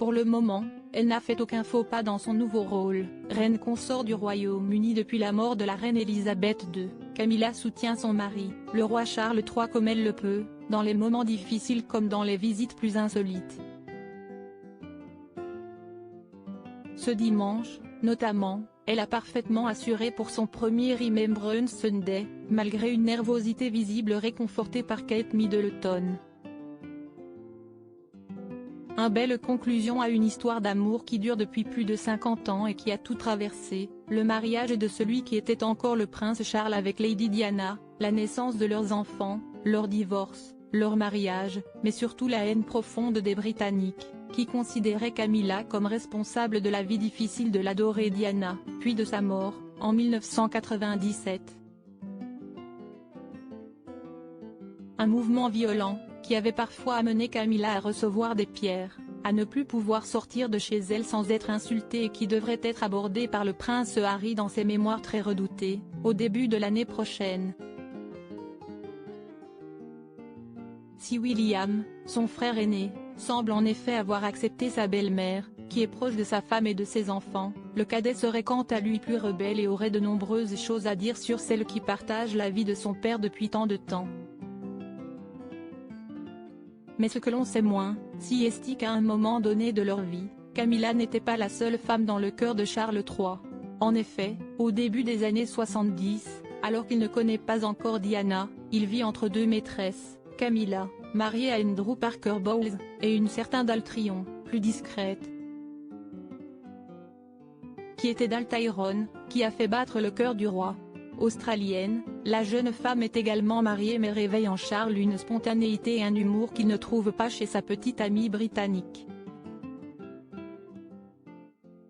Pour le moment, elle n'a fait aucun faux pas dans son nouveau rôle. Reine consort du Royaume-Uni depuis la mort de la reine Elisabeth II, Camilla soutient son mari, le roi Charles III comme elle le peut, dans les moments difficiles comme dans les visites plus insolites. Ce dimanche, notamment, elle a parfaitement assuré pour son premier Remembrance Sunday, malgré une nervosité visible réconfortée par Kate Middleton. Une belle conclusion à une histoire d'amour qui dure depuis plus de 50 ans et qui a tout traversé, le mariage de celui qui était encore le prince Charles avec Lady Diana, la naissance de leurs enfants, leur divorce, leur mariage, mais surtout la haine profonde des Britanniques, qui considéraient Camilla comme responsable de la vie difficile de l'adorée Diana, puis de sa mort, en 1997. Un mouvement violent, qui avait parfois amené Camilla à recevoir des pierres, à ne plus pouvoir sortir de chez elle sans être insultée et qui devrait être abordé par le prince Harry dans ses mémoires très redoutés, au début de l'année prochaine. Si William, son frère aîné, semble en effet avoir accepté sa belle-mère, qui est proche de sa femme et de ses enfants, le cadet serait quant à lui plus rebelle et aurait de nombreuses choses à dire sur celle qui partage la vie de son père depuis tant de temps. Mais ce que l'on sait moins, si est qu'à un moment donné de leur vie, Camilla n'était pas la seule femme dans le cœur de Charles III. En effet, au début des années 70, alors qu'il ne connaît pas encore Diana, il vit entre deux maîtresses, Camilla, mariée à Andrew Parker Bowles, et une certaine Daltryon, plus discrète, qui était Dal Tyrone, qui a fait battre le cœur du roi. Australienne, la jeune femme est également mariée mais réveille en Charles une spontanéité et un humour qu'il ne trouve pas chez sa petite amie britannique.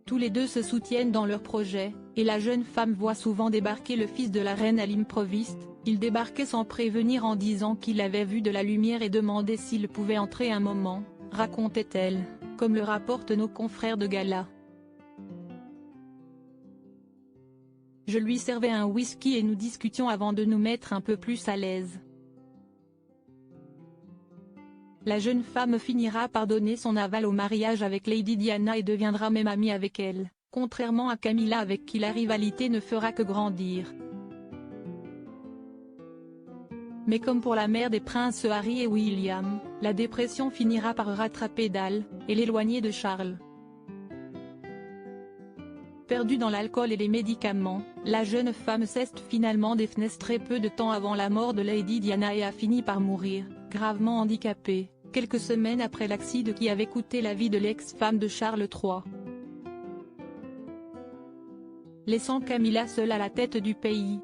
Tous les deux se soutiennent dans leur projet, et la jeune femme voit souvent débarquer le fils de la reine à l'improviste. Il débarquait sans prévenir en disant qu'il avait vu de la lumière et demandait s'il pouvait entrer un moment, racontait-elle, comme le rapportent nos confrères de gala. Je lui servais un whisky et nous discutions avant de nous mettre un peu plus à l'aise. La jeune femme finira par donner son aval au mariage avec Lady Diana et deviendra même amie avec elle, contrairement à Camilla avec qui la rivalité ne fera que grandir. Mais comme pour la mère des princes Harry et William, la dépression finira par rattraper Dal, et l'éloigner de Charles. Perdue dans l'alcool et les médicaments, la jeune femme s'est finalement défenestrée peu de temps avant la mort de Lady Diana et a fini par mourir, gravement handicapée, quelques semaines après l'accident qui avait coûté la vie de l'ex-femme de Charles III. Laissant Camilla seule à la tête du pays,